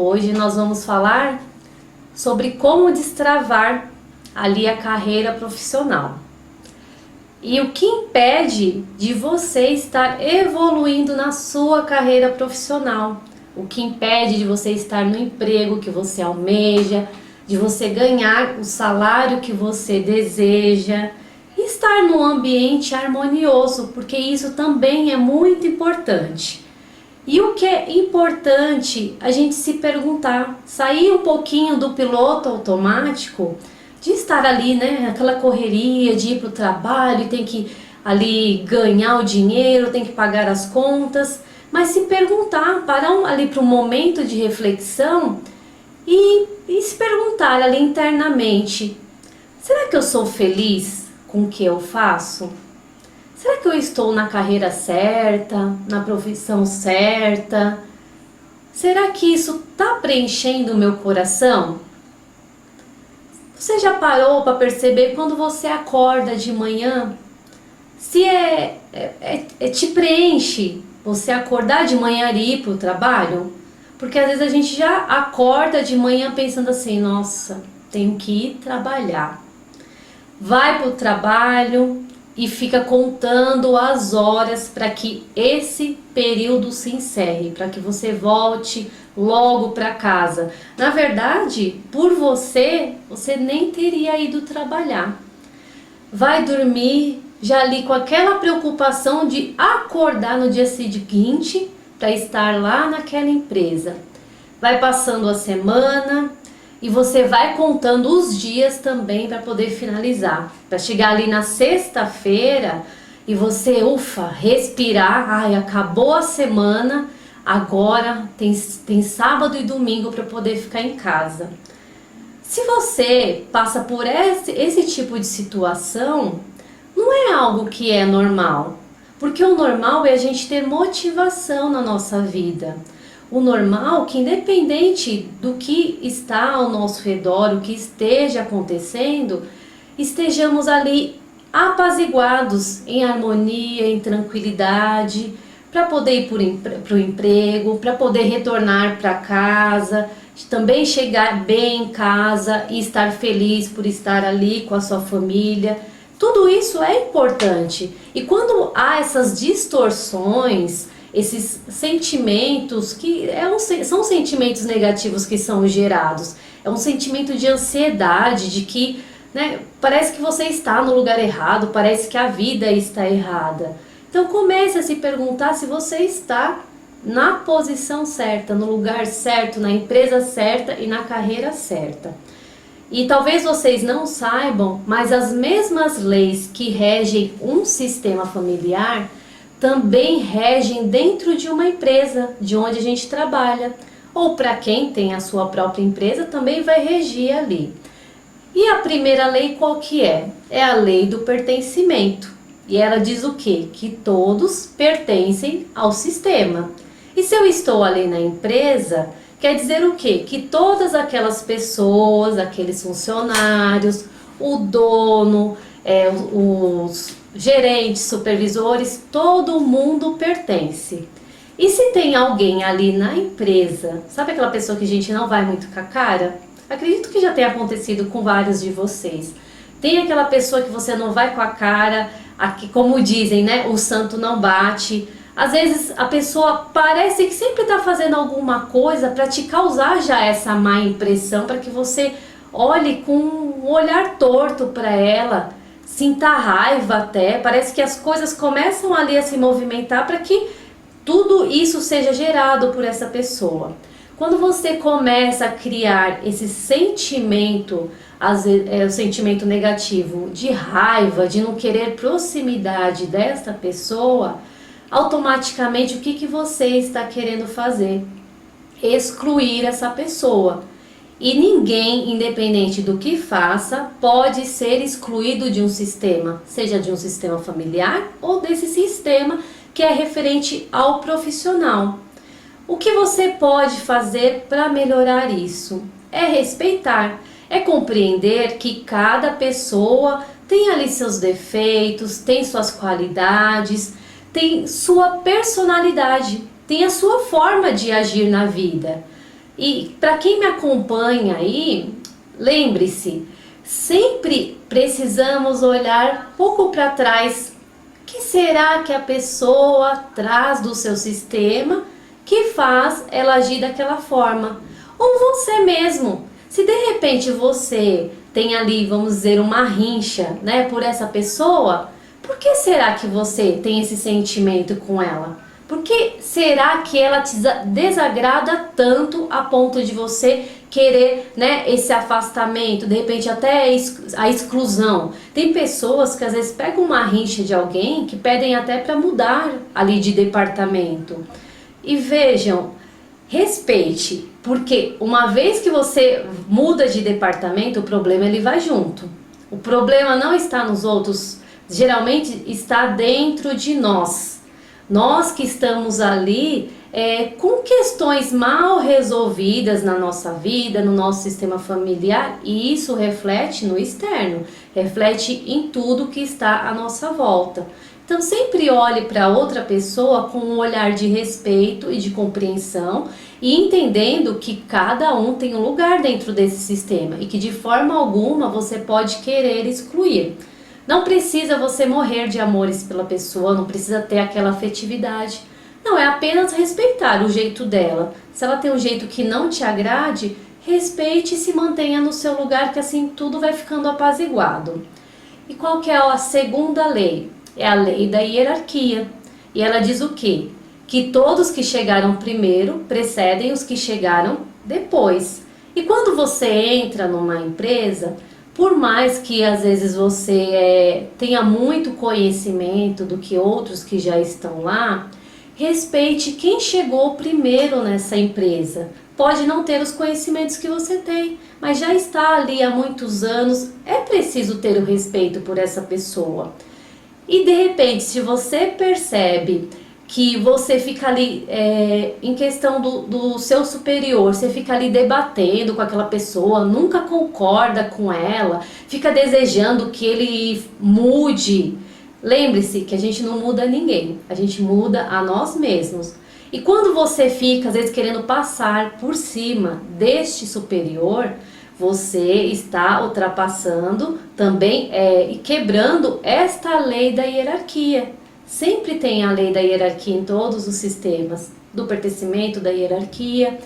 Hoje nós vamos falar sobre como destravar ali a carreira profissional. E o que impede de você estar evoluindo na sua carreira profissional? O que impede de você estar no emprego que você almeja, de você ganhar o salário que você deseja, e estar num ambiente harmonioso, porque isso também é muito importante. E o que é importante a gente se perguntar, sair um pouquinho do piloto automático, de estar ali, né, aquela correria de ir para o trabalho e tem que ali ganhar o dinheiro, tem que pagar as contas, mas se perguntar, parar ali para um momento de reflexão e se perguntar ali internamente, será que eu sou feliz com o que eu faço? Será que eu estou na carreira certa, na profissão certa? Será que isso está preenchendo o meu coração? Você já parou para perceber quando você acorda de manhã? Se te preenche você acordar de manhã e ir para o trabalho? Porque às vezes a gente já acorda de manhã pensando assim, nossa, tenho que ir trabalhar. Vai para o trabalho e fica contando as horas para que esse período se encerre, para que você volte logo para casa. Na verdade, por você nem teria ido trabalhar. Vai dormir já ali com aquela preocupação de acordar no dia seguinte para estar lá naquela empresa. Vai passando a semana e você vai contando os dias também para poder finalizar. Para chegar ali na sexta-feira e você, ufa, respirar, ai, acabou a semana, agora tem sábado e domingo para poder ficar em casa. Se você passa por esse tipo de situação, não é algo que é normal. Porque o normal é a gente ter motivação na nossa vida. O normal é que, independente do que está ao nosso redor, o que esteja acontecendo, estejamos ali apaziguados, em harmonia, em tranquilidade, para poder ir para o emprego, para poder retornar para casa, também chegar bem em casa e estar feliz por estar ali com a sua família. Tudo isso é importante. E quando há essas distorções, esses sentimentos que são sentimentos negativos que são gerados, é um sentimento de ansiedade, de que, né, parece que você está no lugar errado, parece que a vida está errada. Então comece a se perguntar se você está na posição certa, no lugar certo, na empresa certa e na carreira certa. E talvez vocês não saibam, mas as mesmas leis que regem um sistema familiar também regem dentro de uma empresa, de onde a gente trabalha. Ou para quem tem a sua própria empresa, também vai regir ali. E a primeira lei qual que é? É a lei do pertencimento. E ela diz o quê? Que todos pertencem ao sistema. E se eu estou ali na empresa, quer dizer o quê? Que todas aquelas pessoas, aqueles funcionários, o dono, os gerentes, supervisores, todo mundo pertence. E se tem alguém ali na empresa, sabe aquela pessoa que a gente não vai muito com a cara? Acredito que já tenha acontecido com vários de vocês. Tem aquela pessoa que você não vai com a cara, aqui, como dizem, né? O santo não bate. Às vezes a pessoa parece que sempre está fazendo alguma coisa para te causar já essa má impressão, para que você olhe com um olhar torto para ela, sinta raiva até, parece que as coisas começam ali a se movimentar para que tudo isso seja gerado por essa pessoa. Quando você começa a criar esse sentimento, o sentimento negativo de raiva, de não querer proximidade desta pessoa, automaticamente o que você está querendo fazer? Excluir essa pessoa. E ninguém, independente do que faça, pode ser excluído de um sistema, seja de um sistema familiar ou desse sistema que é referente ao profissional. O que você pode fazer para melhorar isso? É respeitar, é compreender que cada pessoa tem ali seus defeitos, tem suas qualidades, tem sua personalidade, tem a sua forma de agir na vida. E para quem me acompanha aí, lembre-se, sempre precisamos olhar pouco para trás. O que será que a pessoa traz do seu sistema que faz ela agir daquela forma? Ou você mesmo, se de repente você tem ali, vamos dizer, uma rincha, né, por essa pessoa, por que será que você tem esse sentimento com ela? Por que será que ela te desagrada tanto a ponto de você querer, né, esse afastamento, de repente até a exclusão? Tem pessoas que às vezes pegam uma rincha de alguém que pedem até para mudar ali de departamento. E vejam, respeite, porque uma vez que você muda de departamento, o problema ele vai junto. O problema não está nos outros, geralmente está dentro de nós. Nós que estamos ali com questões mal resolvidas na nossa vida, no nosso sistema familiar, e isso reflete no externo, reflete em tudo que está à nossa volta. Então sempre olhe para outra pessoa com um olhar de respeito e de compreensão e entendendo que cada um tem um lugar dentro desse sistema e que de forma alguma você pode querer excluir. Não precisa você morrer de amores pela pessoa, não precisa ter aquela afetividade. Não, é apenas respeitar o jeito dela. Se ela tem um jeito que não te agrade, respeite e se mantenha no seu lugar, que assim tudo vai ficando apaziguado. E qual que é a segunda lei? É a lei da hierarquia. E ela diz o quê? Que todos que chegaram primeiro precedem os que chegaram depois. E quando você entra numa empresa, por mais que às vezes você tenha muito conhecimento do que outros que já estão lá, respeite quem chegou primeiro nessa empresa. Pode não ter os conhecimentos que você tem, mas já está ali há muitos anos, é preciso ter o respeito por essa pessoa. E de repente, se você percebe que você fica ali em questão do seu superior, você fica ali debatendo com aquela pessoa, nunca concorda com ela, fica desejando que ele mude. Lembre-se que a gente não muda ninguém, a gente muda a nós mesmos. E quando você fica, às vezes, querendo passar por cima deste superior, você está ultrapassando também e quebrando esta lei da hierarquia. Sempre tem a lei da hierarquia em todos os sistemas, do pertencimento, da hierarquia.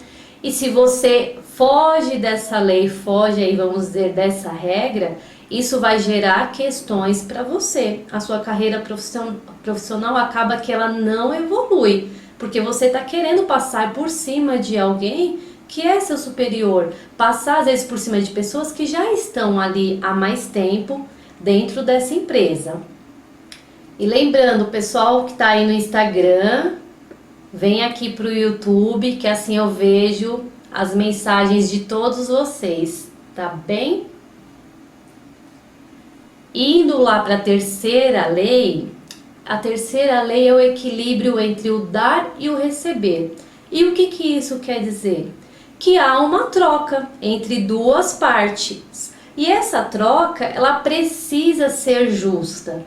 E se você foge dessa lei, foge aí, vamos dizer, dessa regra, isso vai gerar questões para você. A sua carreira profissional acaba que ela não evolui, porque você está querendo passar por cima de alguém que é seu superior, passar às vezes por cima de pessoas que já estão ali há mais tempo dentro dessa empresa. E lembrando, o pessoal que está aí no Instagram, vem aqui para o YouTube, que assim eu vejo as mensagens de todos vocês, tá bem? Indo lá para a terceira lei é o equilíbrio entre o dar e o receber. E o que isso quer dizer? Que há uma troca entre duas partes. E essa troca, ela precisa ser justa.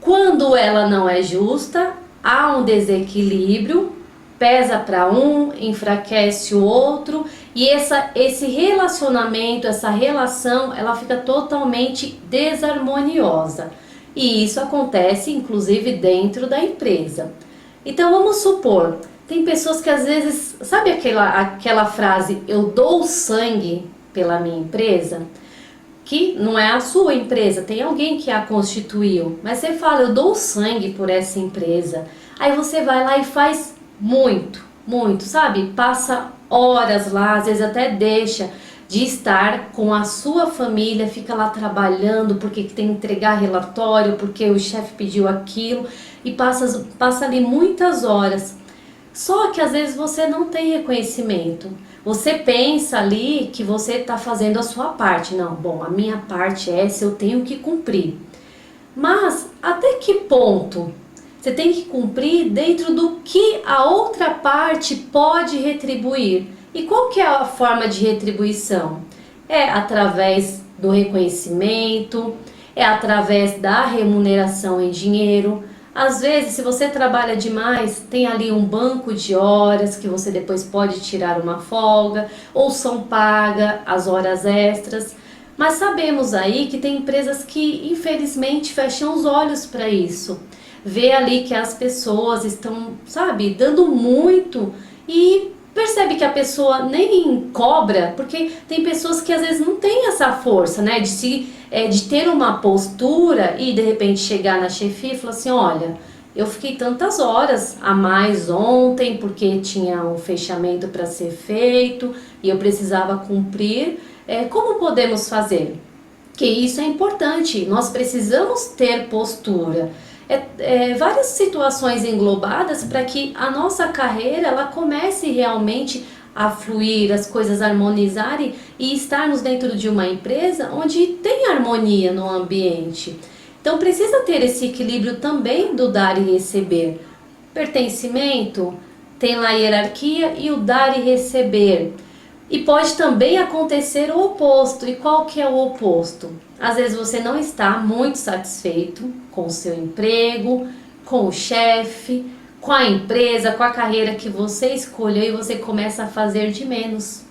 Quando ela não é justa, há um desequilíbrio, pesa para um, enfraquece o outro, e esse relacionamento, essa relação, ela fica totalmente desarmoniosa. E isso acontece, inclusive, dentro da empresa. Então, vamos supor, tem pessoas que às vezes, sabe aquela frase, eu dou sangue pela minha empresa? Que não é a sua empresa, tem alguém que a constituiu, mas você fala, eu dou sangue por essa empresa. Aí você vai lá e faz muito, sabe? Passa horas lá, às vezes até deixa de estar com a sua família, fica lá trabalhando porque tem que entregar relatório, porque o chefe pediu aquilo, e passa ali muitas horas. Só que às vezes você não tem reconhecimento. Você pensa ali que você está fazendo a sua parte. Não, bom, a minha parte é essa, eu tenho que cumprir. Mas até que ponto você tem que cumprir dentro do que a outra parte pode retribuir? E qual que é a forma de retribuição? É através do reconhecimento, é através da remuneração em dinheiro, Às vezes, se você trabalha demais, tem ali um banco de horas que você depois pode tirar uma folga, ou são pagas as horas extras. Mas sabemos aí que tem empresas que infelizmente fecham os olhos para isso. Vê ali que as pessoas estão, sabe, dando muito e percebe que a pessoa nem cobra, porque tem pessoas que às vezes não têm essa força, né, de ter uma postura e de repente chegar na chefia e falar assim, olha, eu fiquei tantas horas a mais ontem porque tinha um fechamento para ser feito e eu precisava cumprir, como podemos fazer? Que isso é importante, nós precisamos ter postura. Várias situações englobadas para que a nossa carreira ela comece realmente a fluir, as coisas harmonizarem e estarmos dentro de uma empresa onde tem harmonia no ambiente. Então precisa ter esse equilíbrio também do dar e receber. Pertencimento, tem lá a hierarquia e o dar e receber. E pode também acontecer o oposto. E qual que é o oposto? Às vezes você não está muito satisfeito com o seu emprego, com o chefe, com a empresa, com a carreira que você escolheu e você começa a fazer de menos.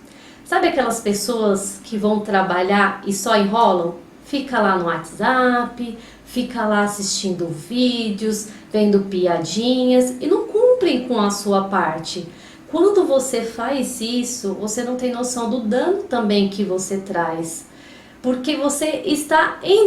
Sabe aquelas pessoas que vão trabalhar e só enrolam? Fica lá no WhatsApp, fica lá assistindo vídeos, vendo piadinhas e não cumprem com a sua parte. Quando você faz isso, você não tem noção do dano também que você traz. Porque você está em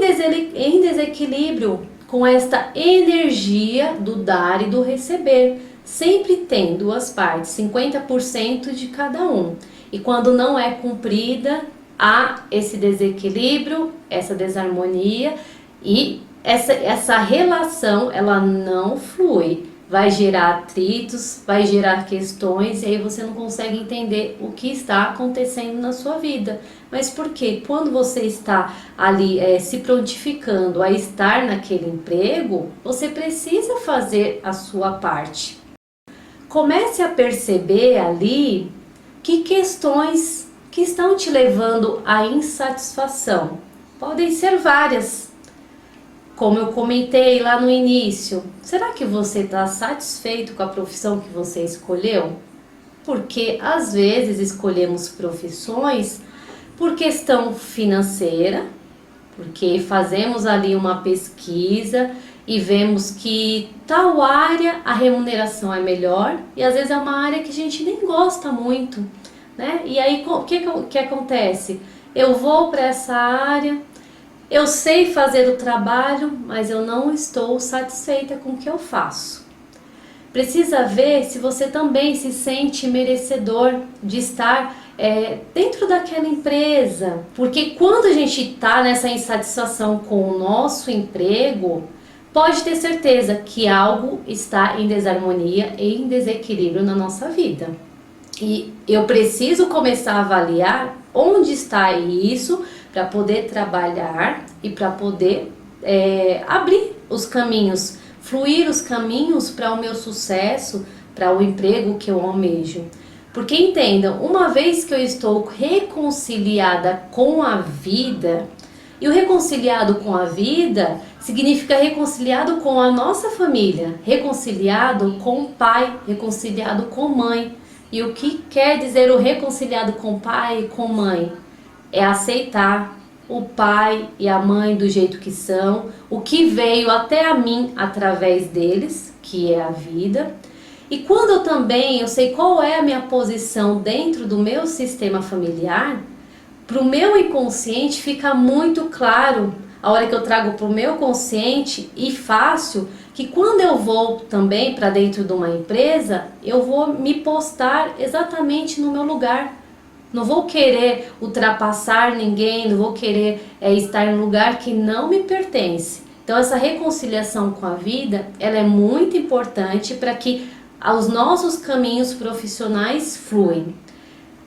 desequilíbrio com esta energia do dar e do receber. Sempre tem duas partes, 50% de cada um. E quando não é cumprida, há esse desequilíbrio, essa desarmonia e essa relação ela não flui. Vai gerar atritos, vai gerar questões e aí você não consegue entender o que está acontecendo na sua vida. Mas por quê? Quando você está ali se prontificando a estar naquele emprego, você precisa fazer a sua parte. Comece a perceber ali que questões que estão te levando à insatisfação. Podem ser várias. Como eu comentei lá no início, será que você está satisfeito com a profissão que você escolheu? Porque às vezes escolhemos profissões por questão financeira, porque fazemos ali uma pesquisa e vemos que tal área a remuneração é melhor e às vezes é uma área que a gente nem gosta muito, né? E aí o que acontece? Eu vou para essa área, eu sei fazer o trabalho, mas eu não estou satisfeita com o que eu faço. Precisa ver se você também se sente merecedor de estar dentro daquela empresa. Porque quando a gente está nessa insatisfação com o nosso emprego, pode ter certeza que algo está em desarmonia e em desequilíbrio na nossa vida. E eu preciso começar a avaliar onde está isso para poder trabalhar e para poder abrir os caminhos, fluir os caminhos para o meu sucesso, para o emprego que eu almejo. Porque entendam, uma vez que eu estou reconciliada com a vida, e o reconciliado com a vida significa reconciliado com a nossa família, reconciliado com o pai, reconciliado com mãe. E o que quer dizer o reconciliado com o pai e com mãe? É aceitar o pai e a mãe do jeito que são, o que veio até a mim através deles, que é a vida. E quando eu sei qual é a minha posição dentro do meu sistema familiar, para o meu inconsciente fica muito claro, a hora que eu trago para o meu consciente e fácil, que quando eu vou também para dentro de uma empresa, eu vou me postar exatamente no meu lugar. Não vou querer ultrapassar ninguém, não vou querer estar em um lugar que não me pertence. Então essa reconciliação com a vida, ela é muito importante para que os nossos caminhos profissionais fluem.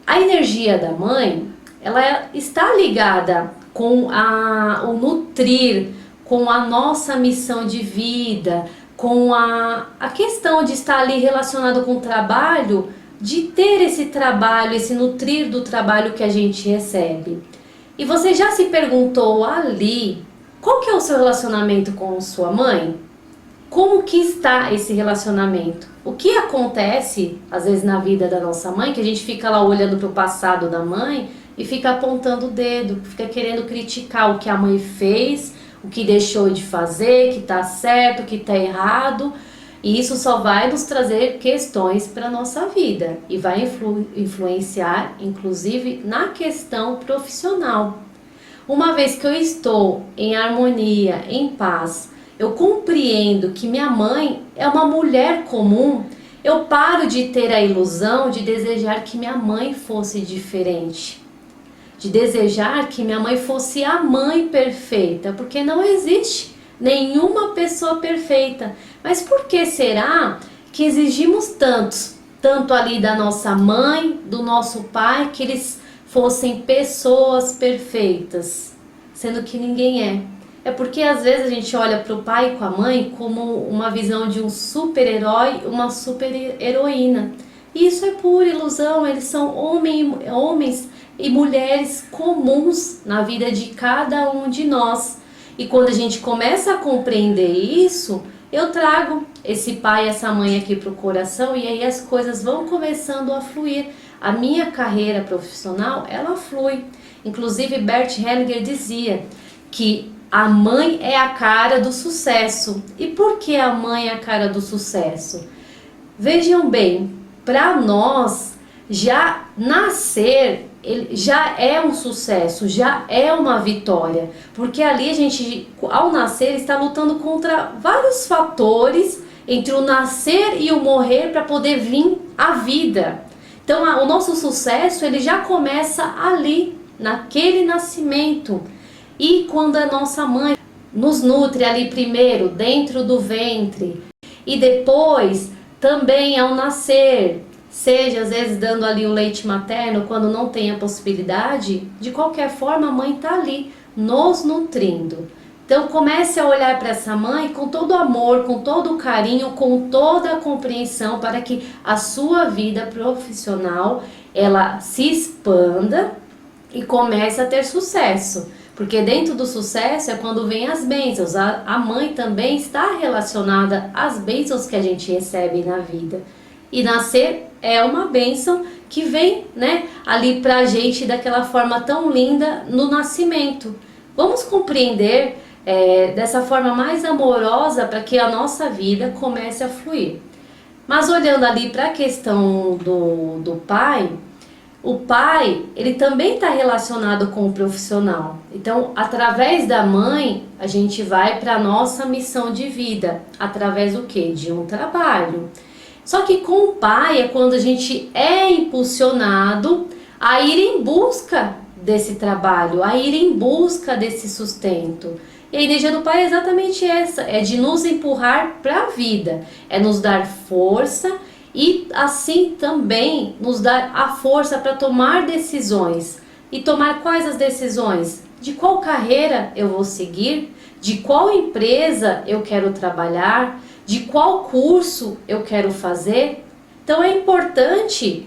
A energia da mãe, ela está ligada com o nutrir, com a nossa missão de vida, com a questão de estar ali relacionado com o trabalho, de ter esse trabalho, esse nutrir do trabalho que a gente recebe. E você já se perguntou ali, qual que é o seu relacionamento com sua mãe? como que está esse relacionamento? O que acontece, às vezes, na vida da nossa mãe, que a gente fica lá olhando para o passado da mãe e fica apontando o dedo, fica querendo criticar o que a mãe fez, o que deixou de fazer, que está certo, o que está errado. E isso só vai nos trazer questões para a nossa vida e vai influenciar, inclusive, na questão profissional. Uma vez que eu estou em harmonia, em paz, eu compreendo que minha mãe é uma mulher comum, eu paro de ter a ilusão de desejar que minha mãe fosse diferente, de desejar que minha mãe fosse a mãe perfeita, porque não existe nenhuma pessoa perfeita. Mas por que será que exigimos tanto ali da nossa mãe, do nosso pai, que eles fossem pessoas perfeitas, sendo que ninguém é? É porque às vezes a gente olha para o pai e com a mãe como uma visão de um super-herói, uma super-heroína. E isso é pura ilusão, eles são homens e mulheres comuns na vida de cada um de nós. E quando a gente começa a compreender isso, eu trago esse pai e essa mãe aqui para o coração e aí as coisas vão começando a fluir. A minha carreira profissional, ela flui. Inclusive Bert Hellinger dizia que a mãe é a cara do sucesso. E por que a mãe é a cara do sucesso? Vejam bem, para nós, já nascer já é um sucesso, já é uma vitória. Porque ali a gente, ao nascer, está lutando contra vários fatores entre o nascer e o morrer para poder vir a vida. Então o nosso sucesso ele já começa ali, naquele nascimento. E quando a nossa mãe nos nutre ali primeiro, dentro do ventre, e depois também ao nascer, seja às vezes dando ali o leite materno quando não tem a possibilidade, de qualquer forma a mãe está ali, nos nutrindo. Então comece a olhar para essa mãe com todo o amor, com todo o carinho, com toda a compreensão para que a sua vida profissional ela se expanda e comece a ter sucesso. Porque dentro do sucesso é quando vem as bênçãos. A mãe também está relacionada às bênçãos que a gente recebe na vida. E nascer é uma bênção que vem, né, ali pra gente daquela forma tão linda no nascimento. Vamos compreender dessa forma mais amorosa para que a nossa vida comece a fluir. Mas olhando ali para a questão do pai, o pai, ele também está relacionado com o profissional. Então, através da mãe, a gente vai para a nossa missão de vida. Através do quê? De um trabalho. Só que com o pai é quando a gente é impulsionado a ir em busca desse trabalho, a ir em busca desse sustento. E a energia do pai é exatamente essa, é de nos empurrar para a vida, é nos dar força e assim também nos dar a força para tomar decisões. E tomar quais as decisões? De qual carreira eu vou seguir? De qual empresa eu quero trabalhar? De qual curso eu quero fazer? Então é importante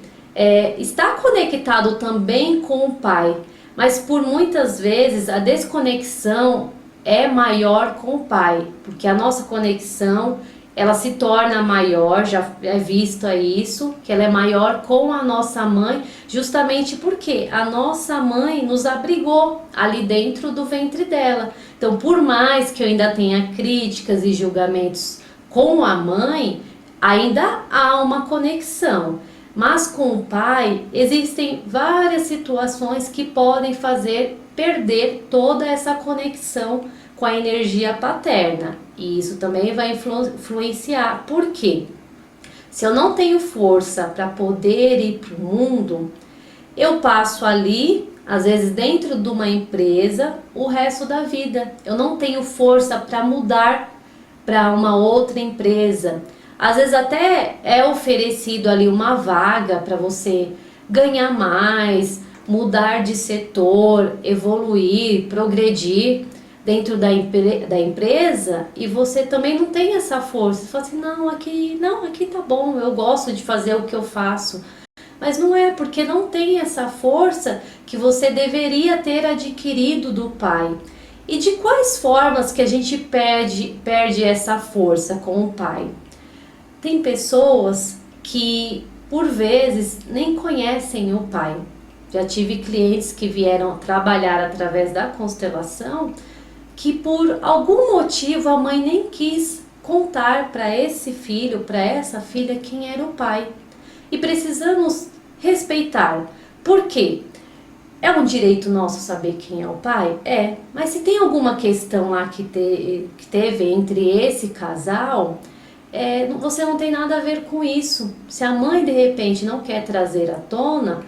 estar conectado também com o pai, mas por muitas vezes a desconexão é maior com o pai, porque a nossa conexão ela se torna maior, já é visto isso, que ela é maior com a nossa mãe, justamente porque a nossa mãe nos abrigou ali dentro do ventre dela. Então, por mais que eu ainda tenha críticas e julgamentos com a mãe, ainda há uma conexão. Mas com o pai, existem várias situações que podem fazer perder toda essa conexão com a energia paterna. E isso também vai influenciar. Por quê? Se eu não tenho força para poder ir para o mundo, eu passo ali, às vezes dentro de uma empresa, o resto da vida. Eu não tenho força para mudar para uma outra empresa. Às vezes até é oferecido ali uma vaga para você ganhar mais, mudar de setor, evoluir, progredir dentro da empresa, e você também não tem essa força. Você fala assim, aqui tá bom, eu gosto de fazer o que eu faço. Mas não é, porque não tem essa força que você deveria ter adquirido do pai. E de quais formas que a gente perde essa força com o pai? Tem pessoas que, por vezes, nem conhecem o pai. Já tive clientes que vieram trabalhar através da constelação que, por algum motivo, a mãe nem quis contar para esse filho, para essa filha, quem era o pai. E precisamos respeitar. Por quê? É um direito nosso saber quem é o pai? É, mas se tem alguma questão lá que teve entre esse casal, você não tem nada a ver com isso. Se a mãe de repente não quer trazer à tona,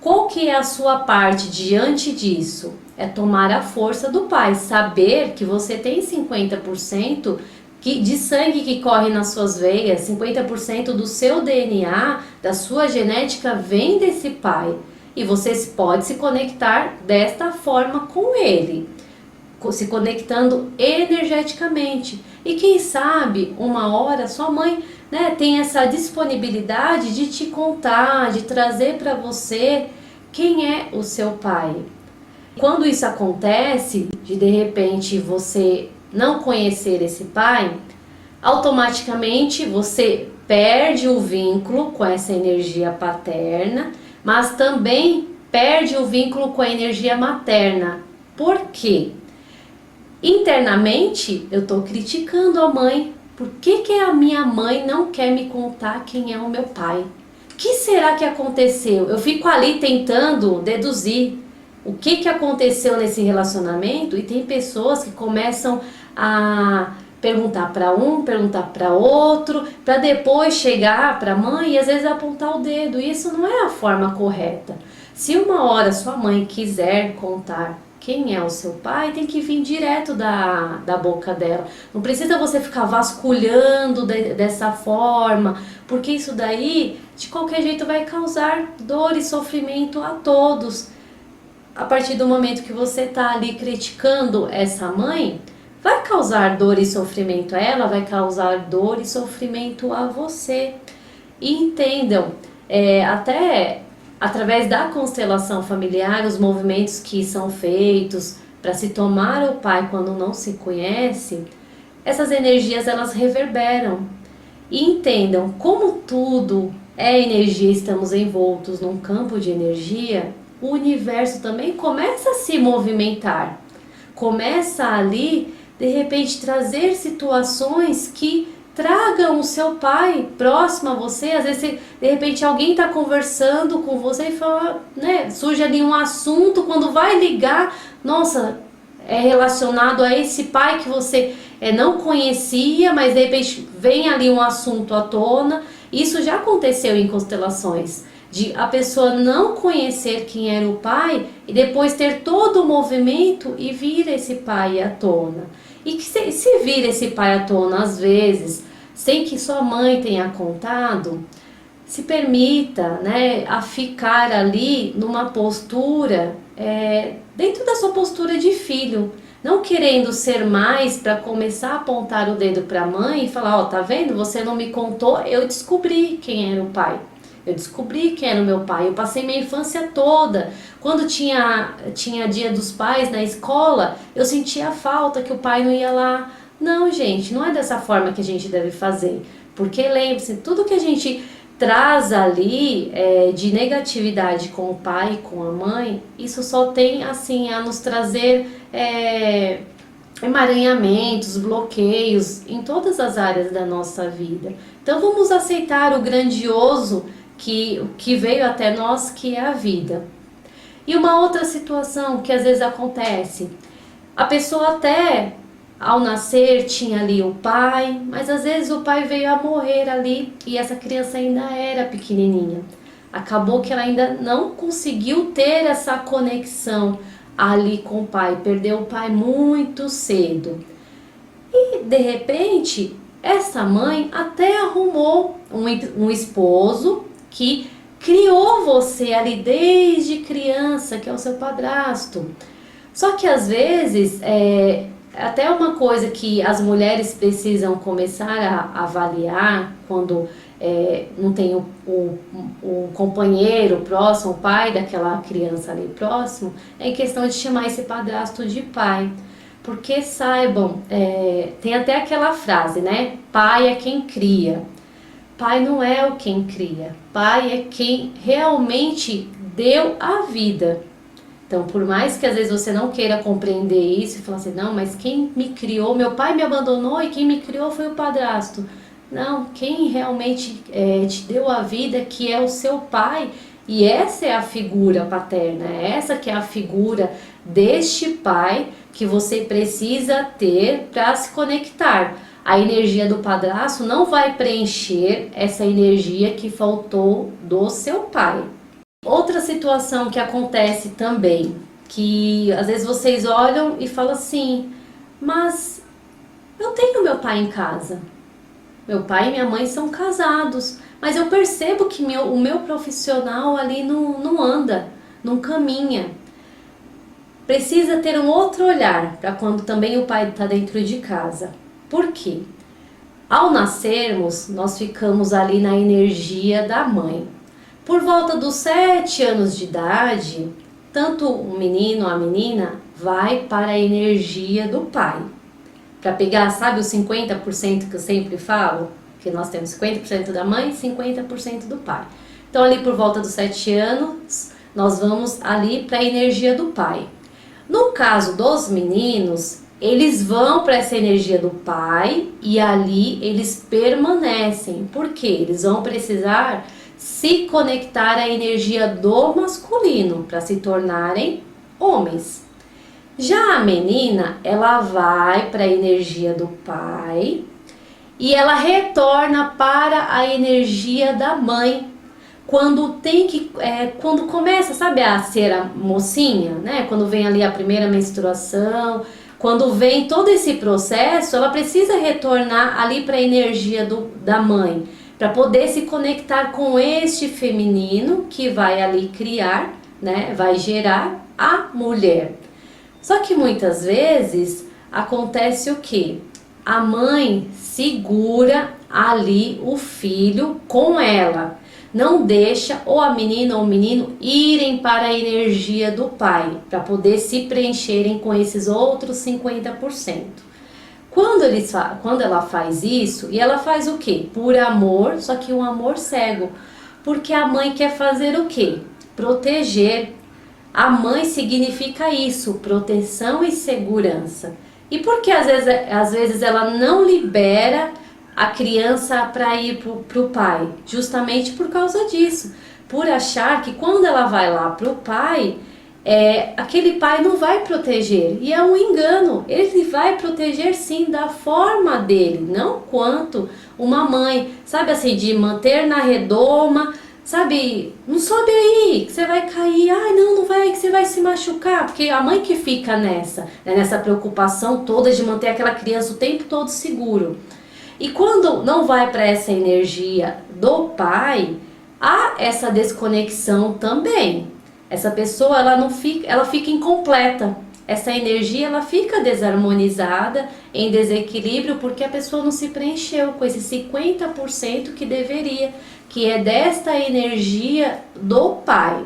qual que é a sua parte diante disso? É tomar a força do pai, saber que você tem 50% de sangue que corre nas suas veias, 50% do seu DNA, da sua genética vem desse pai. E você pode se conectar desta forma com ele, se conectando energeticamente. E quem sabe, uma hora, sua mãe, né, tem essa disponibilidade de te contar, de trazer para você quem é o seu pai. Quando isso acontece, de repente você não conhecer esse pai, automaticamente você perde o vínculo com essa energia paterna, mas também perde o vínculo com a energia materna. Por quê? Internamente eu estou criticando a mãe. Por que a minha mãe não quer me contar quem é o meu pai? O que será que aconteceu? Eu fico ali tentando deduzir o que aconteceu nesse relacionamento, e tem pessoas que começam a perguntar para um, perguntar para outro, para depois chegar para a mãe e às vezes apontar o dedo. E isso não é a forma correta. Se uma hora sua mãe quiser contar quem é o seu pai, tem que vir direto da boca dela. Não precisa você ficar vasculhando dessa forma, porque isso daí, de qualquer jeito, vai causar dor e sofrimento a todos. A partir do momento que você está ali criticando essa mãe, vai causar dor e sofrimento a ela, vai causar dor e sofrimento a você. E entendam, até através da constelação familiar, os movimentos que são feitos para se tomar o pai quando não se conhece, essas energias elas reverberam. E entendam, como tudo é energia, estamos envoltos num campo de energia, o universo também começa a se movimentar, começa ali, de repente, trazer situações que tragam o seu pai próximo a você. Às vezes, de repente, alguém está conversando com você e fala, né, surge ali um assunto, quando vai ligar, nossa, é relacionado a esse pai que você não conhecia, mas de repente vem ali um assunto à tona. Isso já aconteceu em constelações, de a pessoa não conhecer quem era o pai e depois ter todo o movimento e vir esse pai à tona. E que se vir esse pai à tona às vezes, sem que sua mãe tenha contado, se permita, né, a ficar ali numa postura, dentro da sua postura de filho, não querendo ser mais para começar a apontar o dedo para a mãe e falar, ó, tá vendo, você não me contou, eu descobri quem era o pai. Eu descobri quem era o meu pai, eu passei minha infância toda. Quando tinha dia dos pais na escola, eu sentia falta que o pai não ia lá. Não, gente, não é dessa forma que a gente deve fazer. Porque lembre-se, tudo que a gente traz ali de negatividade com o pai e com a mãe, isso só tem assim a nos trazer emaranhamentos, bloqueios em todas as áreas da nossa vida. Então vamos aceitar o grandioso que veio até nós, que é a vida. E uma outra situação que às vezes acontece, a pessoa até ao nascer tinha ali o pai, mas às vezes o pai veio a morrer ali e essa criança ainda era pequenininha. Acabou que ela ainda não conseguiu ter essa conexão ali com o pai, perdeu o pai muito cedo. E de repente, essa mãe até arrumou um esposo que criou você ali desde criança, que é o seu padrasto. Só que às vezes, até uma coisa que as mulheres precisam começar a avaliar quando não tem o companheiro próximo, o pai daquela criança ali próximo, é em questão de chamar esse padrasto de pai. Porque saibam, tem até aquela frase, né? Pai é quem cria. Pai não é o quem cria. Pai é quem realmente deu a vida. Então, por mais que às vezes você não queira compreender isso e falar assim, não, mas quem me criou, meu pai me abandonou e quem me criou foi o padrasto. Não, quem realmente te deu a vida, que é o seu pai, e essa é a figura paterna, essa que é a figura deste pai que você precisa ter para se conectar. A energia do padrasto não vai preencher essa energia que faltou do seu pai. Outra situação que acontece também, que às vezes vocês olham e falam assim, mas eu tenho meu pai em casa, meu pai e minha mãe são casados, mas eu percebo que o meu profissional ali não anda, não caminha. Precisa ter um outro olhar para quando também o pai está dentro de casa. Por quê? Ao nascermos, nós ficamos ali na energia da mãe. Por volta dos 7 anos de idade, tanto o menino ou a menina vai para a energia do pai. Para pegar, sabe, os 50% que eu sempre falo? Que nós temos 50% da mãe e 50% do pai. Então, ali por volta dos 7 anos, nós vamos ali para a energia do pai. No caso dos meninos, eles vão para essa energia do pai e ali eles permanecem. Por quê? Eles vão precisar se conectar à energia do masculino para se tornarem homens. Já a menina, ela vai para a energia do pai e ela retorna para a energia da mãe. Quando começa, sabe, a ser a mocinha, né? Quando vem ali a primeira menstruação, quando vem todo esse processo, ela precisa retornar ali para a energia da mãe, para poder se conectar com este feminino que vai ali criar, né? Vai gerar a mulher. Só que muitas vezes acontece o quê? A mãe segura ali o filho com ela. Não deixa ou a menina ou o menino irem para a energia do pai, para poder se preencherem com esses outros 50%. Quando ela faz isso, e ela faz o quê? Por amor, só que um amor cego. Porque a mãe quer fazer o quê? Proteger. A mãe significa isso, proteção e segurança. E por que às vezes ela não libera a criança para ir para o pai? Justamente por causa disso. Por achar que quando ela vai lá para o pai, aquele pai não vai proteger. E é um engano. Ele vai proteger sim, da forma dele, não quanto uma mãe. Sabe assim, de manter na redoma. Sabe, não sobe aí, que você vai cair. Ai, não vai, que você vai se machucar. Porque a mãe que fica nessa preocupação toda de manter aquela criança o tempo todo seguro. E quando não vai para essa energia do pai, há essa desconexão também. Essa pessoa, ela fica incompleta. Essa energia, ela fica desarmonizada, em desequilíbrio, porque a pessoa não se preencheu com esse 50% que deveria, que é desta energia do pai.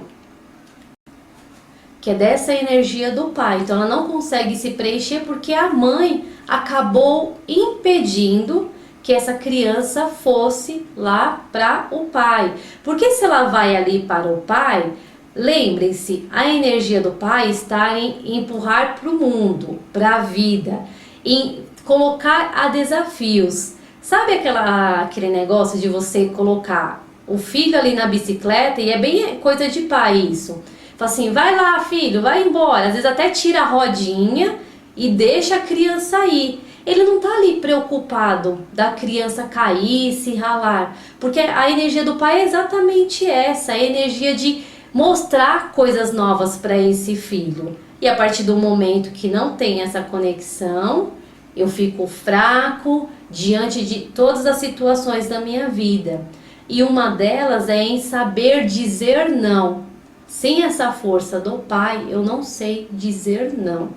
Que é dessa energia do pai. Então ela não consegue se preencher porque a mãe acabou impedindo que essa criança fosse lá para o pai. Porque se ela vai ali para o pai, lembrem-se, a energia do pai está em empurrar para o mundo, para a vida, em colocar a desafios. Sabe aquele negócio de você colocar o filho ali na bicicleta, e é bem coisa de pai isso. Fala assim, vai lá filho, vai embora. Às vezes até tira a rodinha e deixa a criança ir. Ele não está ali preocupado da criança cair, se ralar. Porque a energia do pai é exatamente essa, a energia de mostrar coisas novas para esse filho. E a partir do momento que não tem essa conexão, eu fico fraco diante de todas as situações da minha vida. E uma delas é em saber dizer não. Sem essa força do pai, eu não sei dizer não.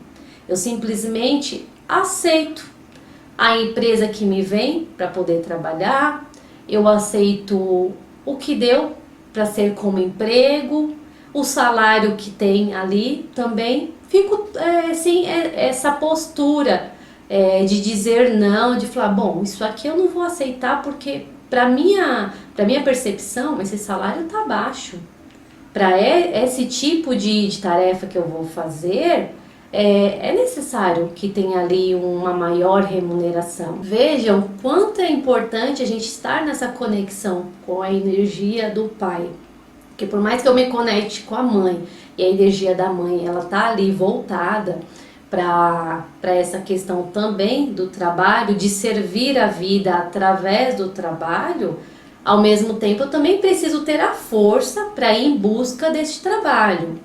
Eu simplesmente aceito a empresa que me vem para poder trabalhar, eu aceito o que deu para ser como emprego, o salário que tem ali também. Fico assim, essa postura de dizer não, de falar, bom, isso aqui eu não vou aceitar porque para minha percepção esse salário tá baixo. Para esse tipo de tarefa que eu vou fazer, é necessário que tenha ali uma maior remuneração. Vejam quanto é importante a gente estar nessa conexão com a energia do pai. Porque por mais que eu me conecte com a mãe e a energia da mãe, ela tá ali voltada para essa questão também do trabalho, de servir a vida através do trabalho, ao mesmo tempo eu também preciso ter a força para ir em busca desse trabalho.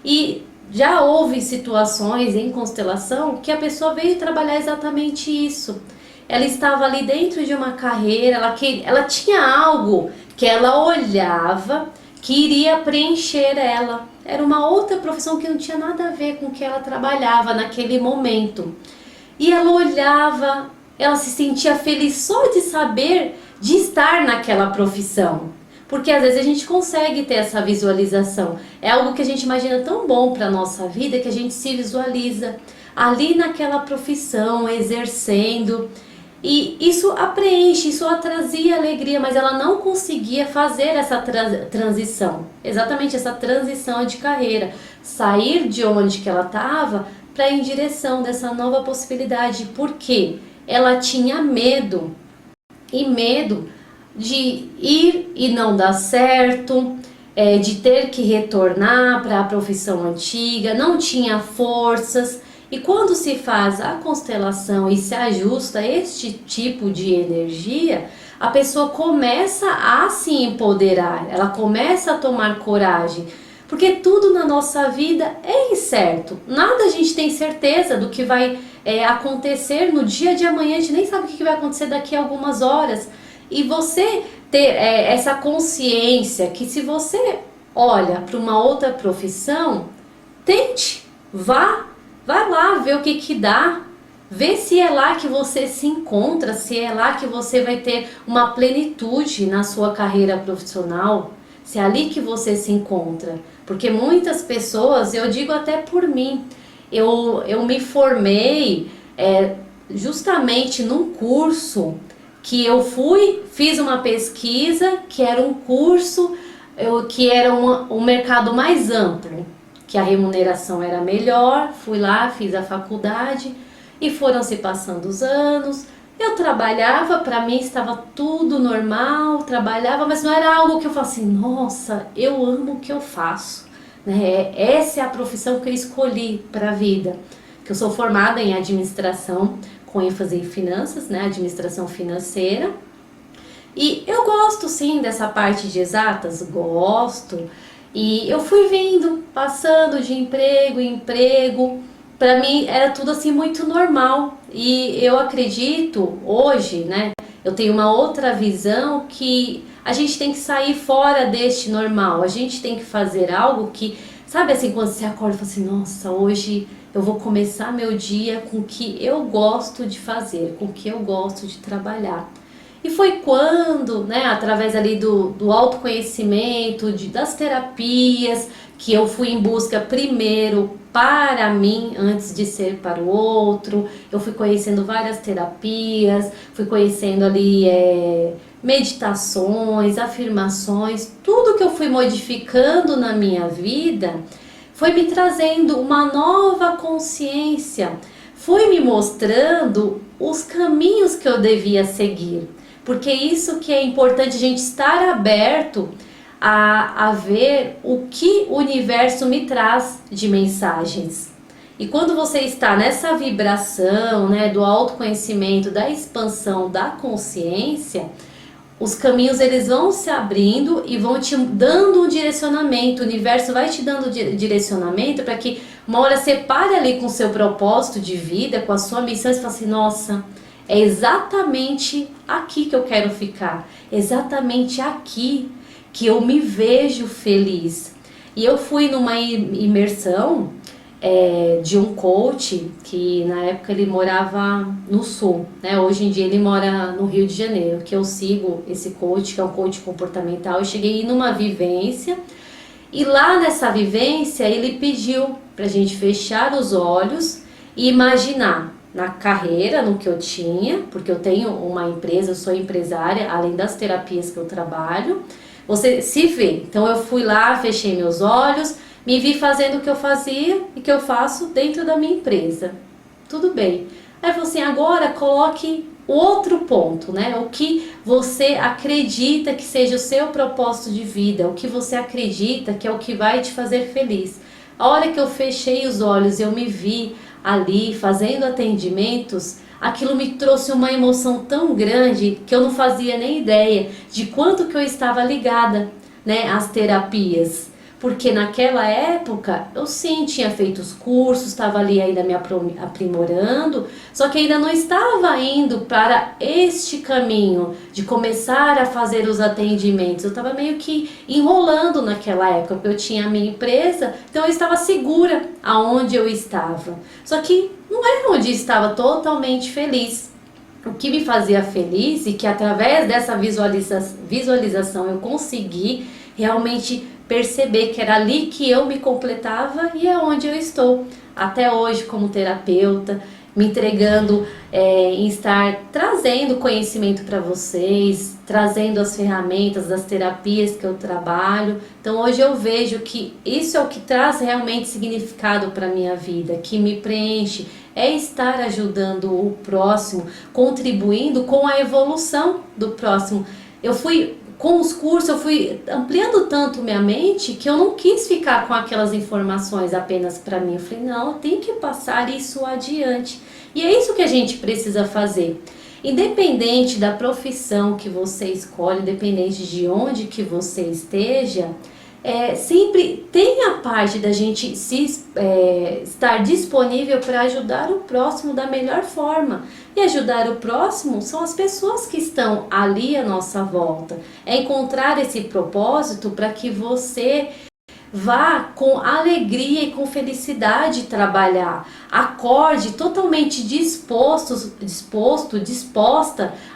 E já houve situações em constelação que a pessoa veio trabalhar exatamente isso. Ela estava ali dentro de uma carreira, ela tinha algo que ela olhava que iria preencher ela. Era uma outra profissão que não tinha nada a ver com o que ela trabalhava naquele momento. E ela olhava, ela se sentia feliz só de saber de estar naquela profissão. Porque às vezes a gente consegue ter essa visualização. É algo que a gente imagina tão bom para a nossa vida que a gente se visualiza ali naquela profissão, exercendo. E isso a preenche, isso a trazia alegria, mas ela não conseguia fazer essa transição. Exatamente essa transição de carreira. Sair de onde que ela estava para ir em direção dessa nova possibilidade. Por quê? Ela tinha medo. E medo de ir e não dar certo, de ter que retornar para a profissão antiga, não tinha forças. E quando se faz a constelação e se ajusta este tipo de energia, a pessoa começa a se empoderar, ela começa a tomar coragem, porque tudo na nossa vida é incerto, nada a gente tem certeza do que vai acontecer no dia de amanhã, a gente nem sabe o que vai acontecer daqui a algumas horas. E você ter essa consciência que se você olha para uma outra profissão, tente, vai lá ver o que dá, vê se é lá que você se encontra, se é lá que você vai ter uma plenitude na sua carreira profissional, se é ali que você se encontra. Porque muitas pessoas, eu digo até por mim, eu me formei justamente num curso que eu fiz uma pesquisa, que era um curso que era um mercado mais amplo, que a remuneração era melhor, fui lá, fiz a faculdade e foram se passando os anos. Eu trabalhava, para mim estava tudo normal, trabalhava, mas não era algo que eu falasse, nossa, eu amo o que eu faço, né? Essa é a profissão que eu escolhi para a vida, que eu sou formada em administração, com ênfase em finanças, né? Administração financeira. E eu gosto sim dessa parte de exatas, gosto. E eu fui vendo, passando de emprego em emprego, para mim era tudo assim muito normal. E eu acredito hoje, né? Eu tenho uma outra visão que a gente tem que sair fora deste normal. A gente tem que fazer algo que, sabe assim, quando você acorda e fala assim, nossa, hoje eu vou começar meu dia com o que eu gosto de fazer, com o que eu gosto de trabalhar. E foi quando, né, através ali do autoconhecimento, das terapias, que eu fui em busca primeiro para mim, antes de ser para o outro. Eu fui conhecendo várias terapias, fui conhecendo ali meditações, afirmações, tudo que eu fui modificando na minha vida foi me trazendo uma nova consciência, foi me mostrando os caminhos que eu devia seguir. Porque isso que é importante, a gente estar aberto a ver o que o universo me traz de mensagens. E quando você está nessa vibração, né, do autoconhecimento, da expansão da consciência, os caminhos eles vão se abrindo e vão te dando um direcionamento. O universo vai te dando direcionamento para que uma hora você pare ali com o seu propósito de vida, com a sua missão e você fala assim, nossa, é exatamente aqui que eu quero ficar, exatamente aqui que eu me vejo feliz. E eu fui numa imersão de um coach que na época ele morava no sul, né? Hoje em dia ele mora no Rio de Janeiro, que eu sigo esse coach, que é um coach comportamental. Eu cheguei numa vivência E lá nessa vivência ele pediu para a gente fechar os olhos e imaginar na carreira, no que eu tinha, porque eu tenho uma empresa, eu sou empresária, além das terapias que eu trabalho, você se vê. Então eu fui lá, fechei meus olhos, me vi fazendo o que eu fazia e que eu faço dentro da minha empresa. Tudo bem. Aí eu falei assim, agora coloque outro ponto, né? O que você acredita que seja o seu propósito de vida, o que você acredita que é o que vai te fazer feliz. A hora que eu fechei os olhos e eu me vi ali fazendo atendimentos, aquilo me trouxe uma emoção tão grande que eu não fazia nem ideia de quanto que eu estava ligada, né, às terapias. Porque naquela época eu sim tinha feito os cursos, estava ali ainda me aprimorando, só que ainda não estava indo para este caminho de começar a fazer os atendimentos. Eu estava meio que enrolando naquela época, porque eu tinha a minha empresa, então eu estava segura aonde eu estava. Só que não era onde eu estava totalmente feliz. O que me fazia feliz e que através dessa visualização eu consegui realmente perceber que era ali que eu me completava e é onde eu estou até hoje como terapeuta, me entregando em estar trazendo conhecimento para vocês, trazendo as ferramentas das terapias que eu trabalho. Então hoje eu vejo que isso é o que traz realmente significado para a minha vida, que me preenche, é estar ajudando o próximo, contribuindo com a evolução do próximo. Com os cursos eu fui ampliando tanto minha mente que eu não quis ficar com aquelas informações apenas para mim. Eu falei, não, eu tenho que passar isso adiante. E é isso que a gente precisa fazer. Independente da profissão que você escolhe, independente de onde que você esteja, sempre tem a parte da gente estar disponível para ajudar o próximo da melhor forma. E ajudar o próximo são as pessoas que estão ali à nossa volta. É encontrar esse propósito para que você vá com alegria e com felicidade trabalhar. Acorde totalmente disposta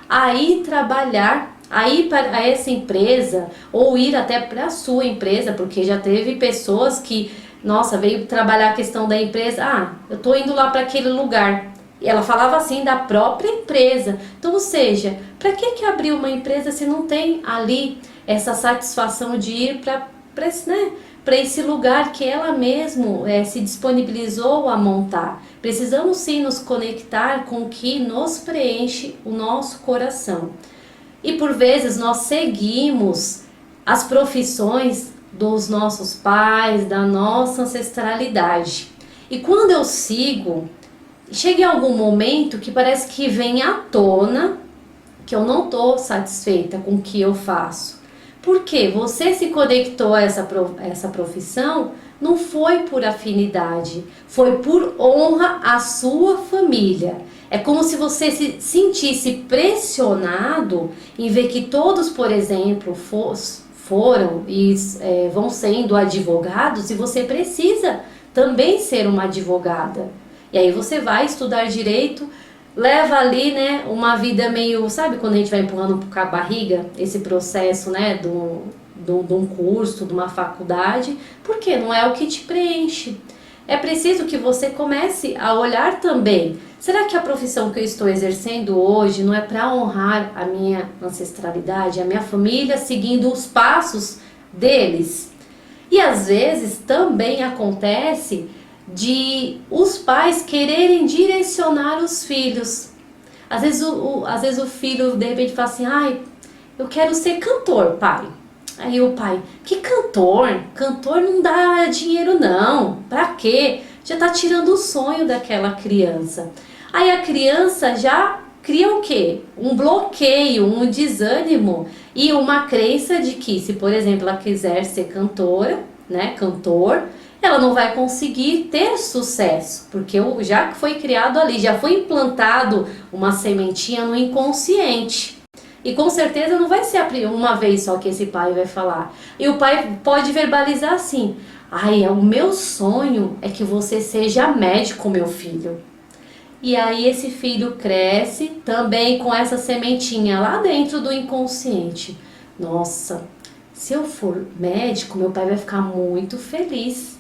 a ir trabalhar, a ir para essa empresa ou ir até para a sua empresa, porque já teve pessoas que, nossa, veio trabalhar a questão da empresa, eu tô indo lá para aquele lugar. E ela falava assim da própria empresa. Então, ou seja, para que abrir uma empresa se não tem ali essa satisfação de ir para esse lugar que ela mesmo se disponibilizou a montar? Precisamos sim nos conectar com o que nos preenche o nosso coração. E por vezes nós seguimos as profissões dos nossos pais, da nossa ancestralidade. E quando eu sigo, chega em algum momento que parece que vem à tona que eu não estou satisfeita com o que eu faço. Porque você se conectou a essa profissão não foi por afinidade, foi por honra à sua família. É como se você se sentisse pressionado em ver que todos, por exemplo, foram e vão sendo advogados e você precisa também ser uma advogada. E aí você vai estudar direito, leva ali, né, uma vida meio, sabe quando a gente vai empurrando com a barriga esse processo, né, de um curso, de uma faculdade, porque não é o que te preenche. É preciso que você comece a olhar também, será que a profissão que eu estou exercendo hoje não é para honrar a minha ancestralidade, a minha família, seguindo os passos deles? E às vezes também acontece de os pais quererem direcionar os filhos. Às vezes o filho de repente fala assim, eu quero ser cantor, pai. Aí o pai, que cantor? Cantor não dá dinheiro não, pra quê? Já tá tirando o sonho daquela criança. Aí a criança já cria o quê? Um bloqueio, um desânimo e uma crença de que se, por exemplo, ela quiser ser cantora, né, cantor, ela não vai conseguir ter sucesso, porque já foi criado ali, já foi implantado uma sementinha no inconsciente. E com certeza não vai ser uma vez só que esse pai vai falar. E o pai pode verbalizar assim, o meu sonho é que você seja médico, meu filho. E aí esse filho cresce também com essa sementinha lá dentro do inconsciente. Nossa, se eu for médico, meu pai vai ficar muito feliz.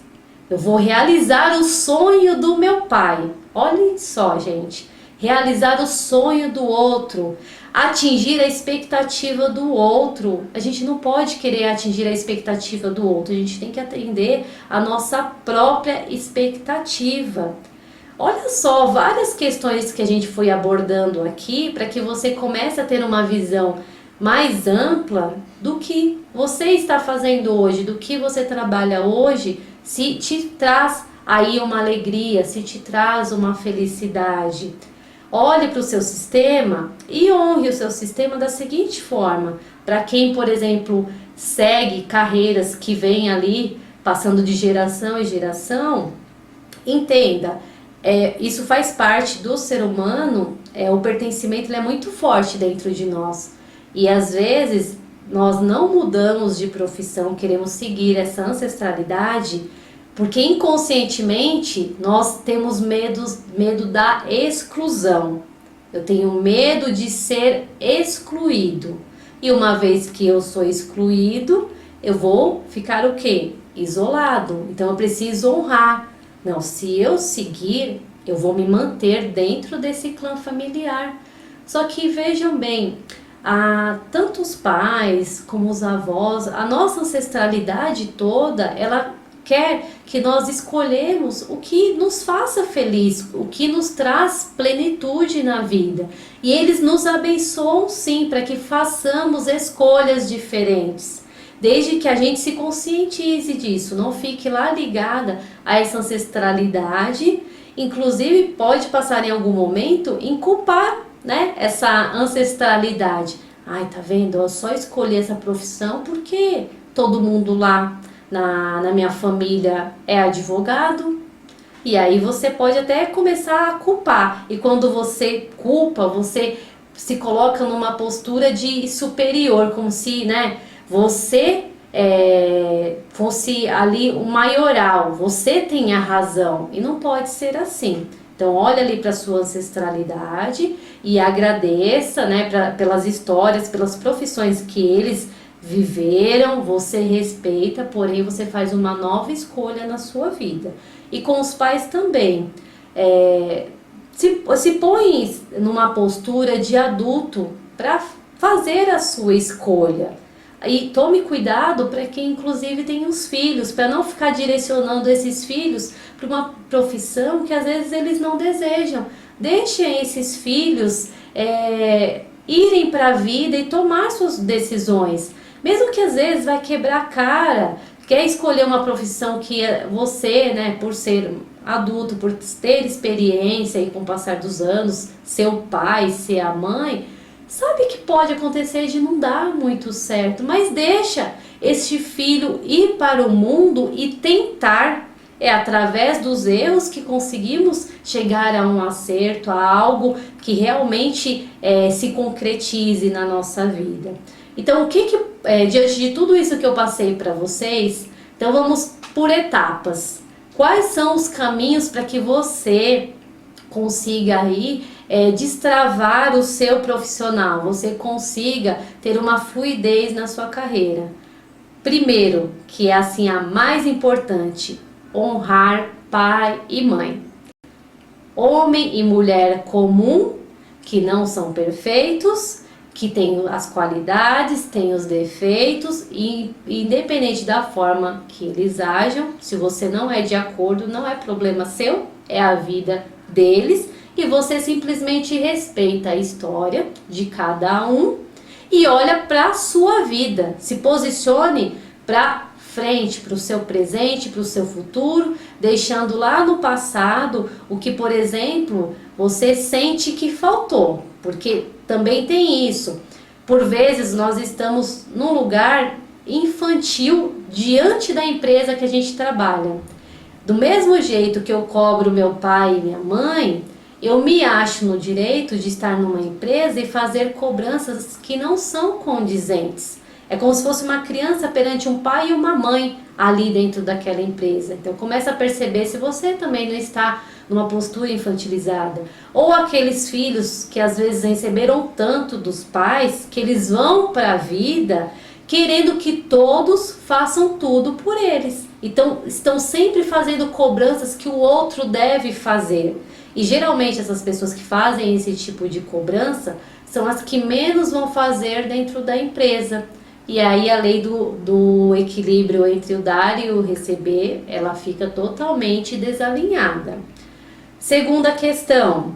Eu vou realizar o sonho do meu pai. Olhem só, gente. Realizar o sonho do outro, atingir a expectativa do outro. A gente não pode querer atingir a expectativa do outro, a gente tem que atender a nossa própria expectativa. Olha só, várias questões que a gente foi abordando aqui para que você comece a ter uma visão mais ampla do que você está fazendo hoje, do que você trabalha hoje, se te traz aí uma alegria, se te traz uma felicidade. Olhe para o seu sistema e honre o seu sistema da seguinte forma. Para quem, por exemplo, segue carreiras que vêm ali passando de geração em geração, entenda, isso faz parte do ser humano, o pertencimento ele é muito forte dentro de nós. E às vezes nós não mudamos de profissão, queremos seguir essa ancestralidade, porque inconscientemente nós temos medo da exclusão. Eu tenho medo de ser excluído. E uma vez que eu sou excluído, eu vou ficar o quê? Isolado. Então eu preciso honrar. Não, se eu seguir, eu vou me manter dentro desse clã familiar. Só que vejam bem, tanto os pais como os avós, a nossa ancestralidade toda, ela quer que nós escolhemos o que nos faça feliz, o que nos traz plenitude na vida. E eles nos abençoam sim, para que façamos escolhas diferentes. Desde que a gente se conscientize disso, não fique lá ligada a essa ancestralidade. Inclusive pode passar em algum momento em culpar, né, essa ancestralidade. Ai, tá vendo? Eu só escolhi essa profissão porque todo mundo lá na minha família é advogado. E aí você pode até começar a culpar. E quando você culpa, você se coloca numa postura de superior, como se, né, você fosse ali o maioral, você tem a razão. E não pode ser assim. Então olha ali para sua ancestralidade e agradeça, né, pelas histórias, pelas profissões que eles viveram, você respeita, porém você faz uma nova escolha na sua vida. E com os pais também, se põe numa postura de adulto para fazer a sua escolha. E tome cuidado para quem inclusive tem os filhos, para não ficar direcionando esses filhos para uma profissão que às vezes eles não desejam. Deixem esses filhos irem para a vida e tomar suas decisões. Mesmo que às vezes vai quebrar a cara, quer escolher uma profissão que você, né, por ser adulto, por ter experiência e com o passar dos anos, ser o pai, ser a mãe, sabe que pode acontecer de não dar muito certo, mas deixa este filho ir para o mundo e tentar. É através dos erros que conseguimos chegar a um acerto, a algo que realmente se concretize na nossa vida. Então, diante de tudo isso que eu passei para vocês, então vamos por etapas. Quais são os caminhos para que você consiga aí destravar o seu profissional, você consiga ter uma fluidez na sua carreira? Primeiro, que é assim a mais importante, honrar pai e mãe. Homem e mulher comum, que não são perfeitos, que têm as qualidades, têm os defeitos, e independente da forma que eles ajam, se você não é de acordo, não é problema seu, é a vida deles, e você simplesmente respeita a história de cada um e olha para a sua vida, se posicione para frente, para o seu presente, para o seu futuro, deixando lá no passado o que, por exemplo, você sente que faltou, porque também tem isso. Por vezes nós estamos num lugar infantil diante da empresa que a gente trabalha. Do mesmo jeito que eu cobro meu pai e minha mãe, eu me acho no direito de estar numa empresa e fazer cobranças que não são condizentes. É como se fosse uma criança perante um pai e uma mãe ali dentro daquela empresa. Então começa a perceber se você também não está numa postura infantilizada. Ou aqueles filhos que às vezes receberam tanto dos pais que eles vão para a vida querendo que todos façam tudo por eles. Então, estão sempre fazendo cobranças que o outro deve fazer. E geralmente essas pessoas que fazem esse tipo de cobrança são as que menos vão fazer dentro da empresa. E aí a lei do equilíbrio entre o dar e o receber, ela fica totalmente desalinhada. Segunda questão,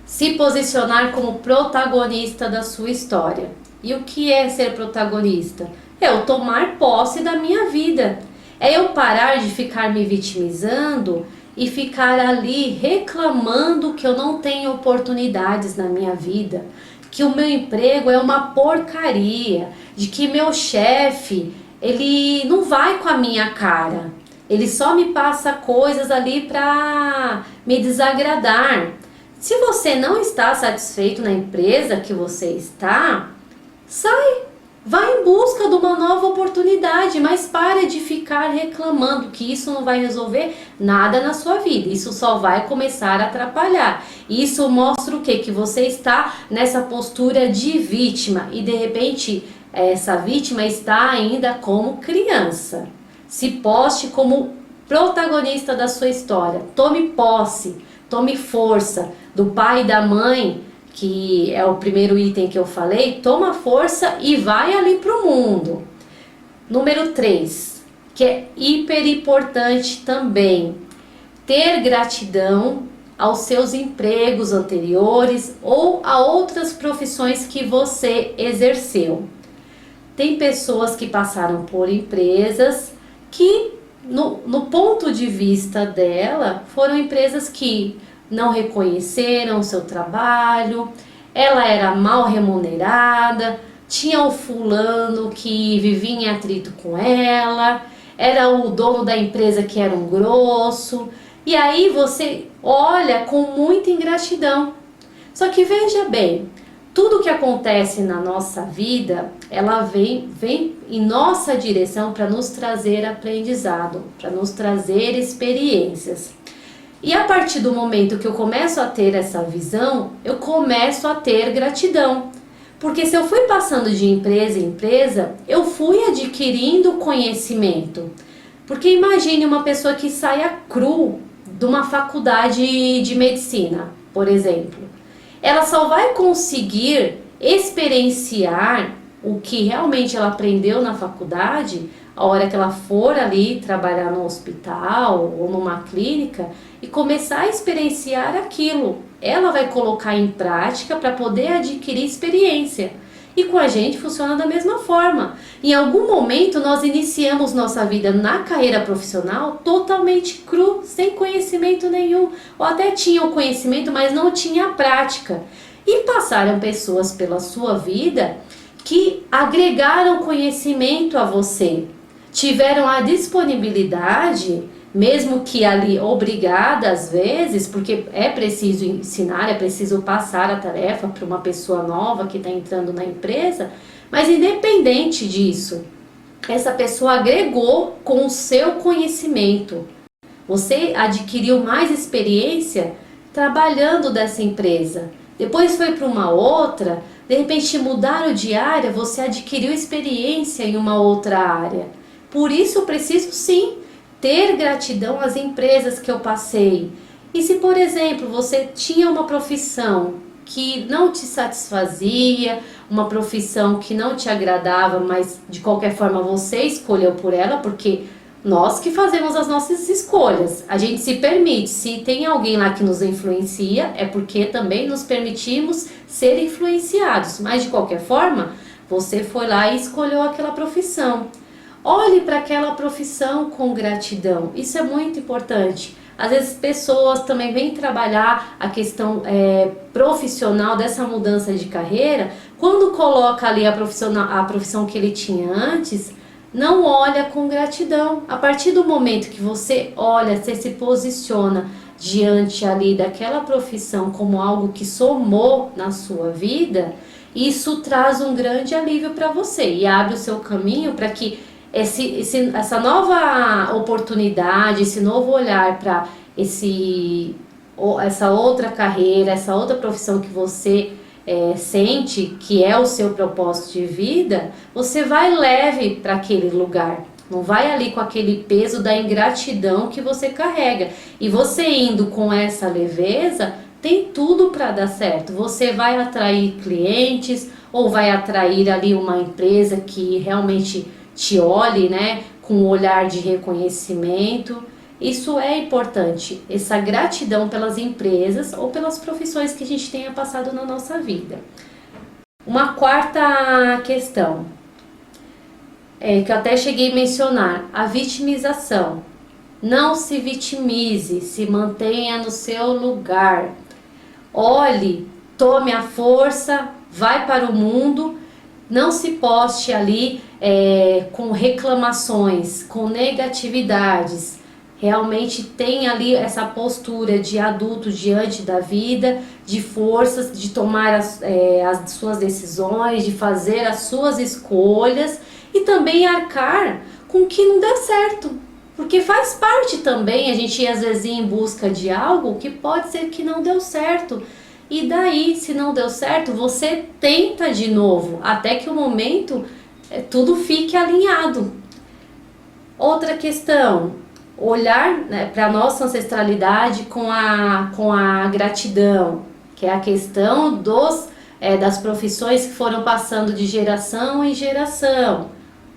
se posicionar como protagonista da sua história. E o que é ser protagonista? É eu tomar posse da minha vida. É eu parar de ficar me vitimizando e ficar ali reclamando que eu não tenho oportunidades na minha vida, que o meu emprego é uma porcaria, de que meu chefe, ele não vai com a minha cara, ele só me passa coisas ali para me desagradar. Se você não está satisfeito na empresa que você está, sai, vai em busca de uma nova oportunidade, mas pare de ficar reclamando que isso não vai resolver nada na sua vida. Isso só vai começar a atrapalhar. Isso mostra o quê? Que você está nessa postura de vítima e de repente essa vítima está ainda como criança. Se poste como protagonista da sua história. Tome posse, tome força do pai e da mãe, que é o primeiro item que eu falei. Toma força e vai ali pro mundo. Número 3, que é hiper importante também, ter gratidão aos seus empregos anteriores ou a outras profissões que você exerceu. Tem pessoas que passaram por empresas que, no ponto de vista dela, foram empresas que não reconheceram o seu trabalho, ela era mal remunerada, tinha o fulano que vivia em atrito com ela, era o dono da empresa que era um grosso, e aí você olha com muita ingratidão. Só que veja bem, tudo que acontece na nossa vida, ela vem em nossa direção para nos trazer aprendizado, para nos trazer experiências. E a partir do momento que eu começo a ter essa visão, eu começo a ter gratidão. Porque se eu fui passando de empresa em empresa, eu fui adquirindo conhecimento. Porque imagine uma pessoa que saia cru de uma faculdade de medicina, por exemplo. Ela só vai conseguir experienciar o que realmente ela aprendeu na faculdade a hora que ela for ali trabalhar no hospital ou numa clínica e começar a experienciar aquilo. Ela vai colocar em prática para poder adquirir experiência. E com a gente funciona da mesma forma. Em algum momento nós iniciamos nossa vida na carreira profissional totalmente cru, sem conhecimento nenhum. Ou até tinha o conhecimento, mas não tinha a prática. E passaram pessoas pela sua vida que agregaram conhecimento a você. Tiveram a disponibilidade, mesmo que ali obrigada às vezes, porque é preciso ensinar, é preciso passar a tarefa para uma pessoa nova que está entrando na empresa, mas independente disso, essa pessoa agregou com o seu conhecimento. Você adquiriu mais experiência trabalhando dessa empresa. Depois foi para uma outra, de repente mudaram de área, você adquiriu experiência em uma outra área. Por isso eu preciso sim ter gratidão às empresas que eu passei. E se, por exemplo, você tinha uma profissão que não te satisfazia, uma profissão que não te agradava, mas de qualquer forma você escolheu por ela, porque nós que fazemos as nossas escolhas, a gente se permite. Se tem alguém lá que nos influencia, é porque também nos permitimos ser influenciados. Mas de qualquer forma, você foi lá e escolheu aquela profissão. Olhe para aquela profissão com gratidão, isso é muito importante. Às vezes pessoas também vêm trabalhar a questão profissional dessa mudança de carreira, quando coloca ali a profissão que ele tinha antes, não olha com gratidão. A partir do momento que você olha, você se posiciona diante ali daquela profissão como algo que somou na sua vida, isso traz um grande alívio para você e abre o seu caminho para que essa nova oportunidade, esse novo olhar para essa outra carreira, essa outra profissão que você sente que é o seu propósito de vida, você vai leve para aquele lugar. Não vai ali com aquele peso da ingratidão que você carrega. E você indo com essa leveza, tem tudo para dar certo. Você vai atrair clientes ou vai atrair ali uma empresa que realmente te olhe, né, com um olhar de reconhecimento. Isso é importante, essa gratidão pelas empresas ou pelas profissões que a gente tenha passado na nossa vida. Uma quarta questão, que eu até cheguei a mencionar, a vitimização. Não se vitimize, se mantenha no seu lugar. Olhe, tome a força, vai para o mundo, não se poste ali com reclamações, com negatividades. Realmente tenha ali essa postura de adulto diante da vida, de forças, de tomar as suas decisões, de fazer as suas escolhas e também arcar com o que não deu certo. Porque faz parte também a gente ir às vezes em busca de algo que pode ser que não deu certo. E daí, se não deu certo, você tenta de novo, até que o momento tudo fique alinhado. Outra questão, olhar, né, para a nossa ancestralidade com a gratidão, que é a questão das profissões que foram passando de geração em geração.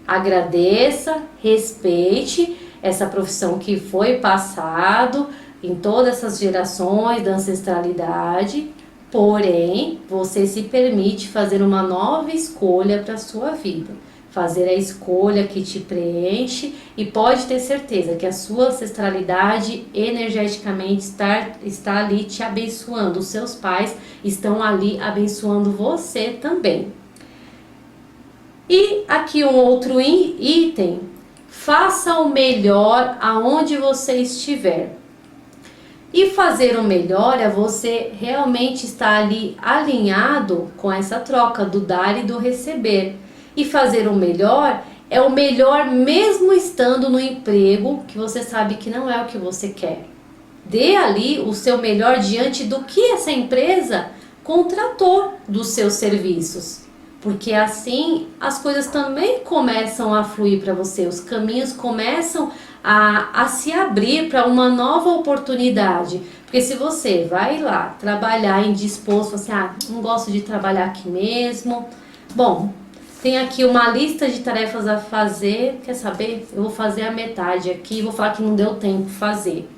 Agradeça, respeite essa profissão que foi passado em todas essas gerações da ancestralidade, porém, você se permite fazer uma nova escolha para a sua vida. Fazer a escolha que te preenche e pode ter certeza que a sua ancestralidade energeticamente está ali te abençoando. Os seus pais estão ali abençoando você também. E aqui um outro item, faça o melhor aonde você estiver. E fazer o melhor é você realmente estar ali alinhado com essa troca do dar e do receber. E fazer o melhor é o melhor mesmo estando no emprego que você sabe que não é o que você quer. Dê ali o seu melhor diante do que essa empresa contratou dos seus serviços. Porque assim as coisas também começam a fluir para você, os caminhos começam a se abrir para uma nova oportunidade. Porque se você vai lá trabalhar indisposto, assim, não gosto de trabalhar aqui mesmo, bom, tem aqui uma lista de tarefas a fazer, quer saber? Eu vou fazer a metade aqui, vou falar que não deu tempo de fazer.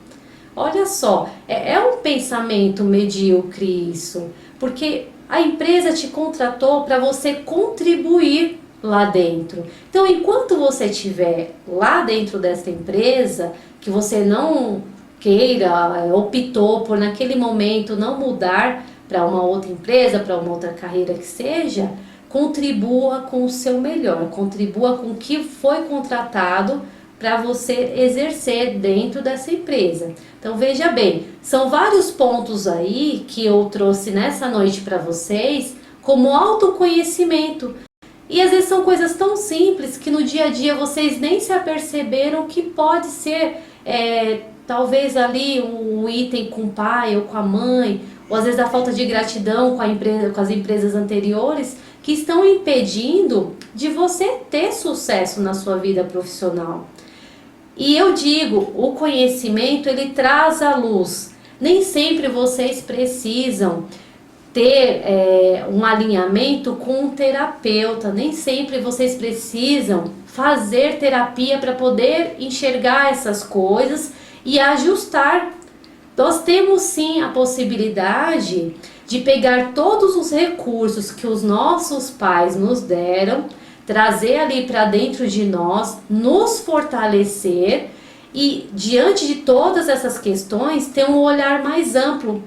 Olha só, é um pensamento medíocre isso, porque a empresa te contratou para você contribuir lá dentro. Então, enquanto você estiver lá dentro dessa empresa, que você não queira, optou por naquele momento não mudar para uma outra empresa, para uma outra carreira que seja, contribua com o seu melhor, contribua com o que foi contratado para você exercer dentro dessa empresa. Então veja bem, são vários pontos aí que eu trouxe nessa noite para vocês como autoconhecimento. E às vezes são coisas tão simples que no dia a dia vocês nem se aperceberam que pode ser talvez ali um item com o pai ou com a mãe, ou às vezes a falta de gratidão com as empresas anteriores que estão impedindo de você ter sucesso na sua vida profissional. E eu digo, o conhecimento ele traz a luz. Nem sempre vocês precisam ter um alinhamento com um terapeuta, nem sempre vocês precisam fazer terapia para poder enxergar essas coisas e ajustar. Nós temos sim a possibilidade de pegar todos os recursos que os nossos pais nos deram, trazer ali para dentro de nós, nos fortalecer e diante de todas essas questões ter um olhar mais amplo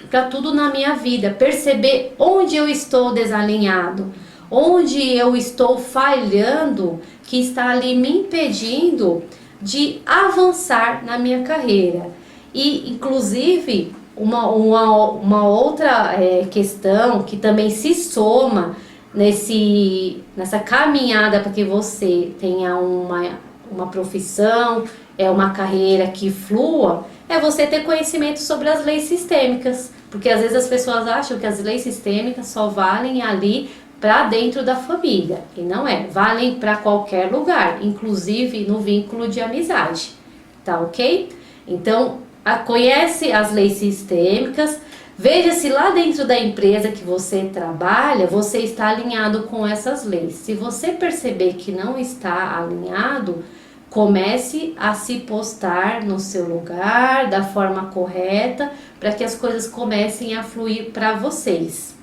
para tudo na minha vida, perceber onde eu estou desalinhado, onde eu estou falhando, que está ali me impedindo de avançar na minha carreira. E inclusive uma outra questão que também se soma nessa caminhada para que você tenha uma profissão, uma carreira que flua, é você ter conhecimento sobre as leis sistêmicas. Porque às vezes as pessoas acham que as leis sistêmicas só valem ali para dentro da família, e não é, valem para qualquer lugar, inclusive no vínculo de amizade, tá ok? Então, conhece as leis sistêmicas, veja se lá dentro da empresa que você trabalha, você está alinhado com essas leis. Se você perceber que não está alinhado, comece a se postar no seu lugar, da forma correta, para que as coisas comecem a fluir para vocês.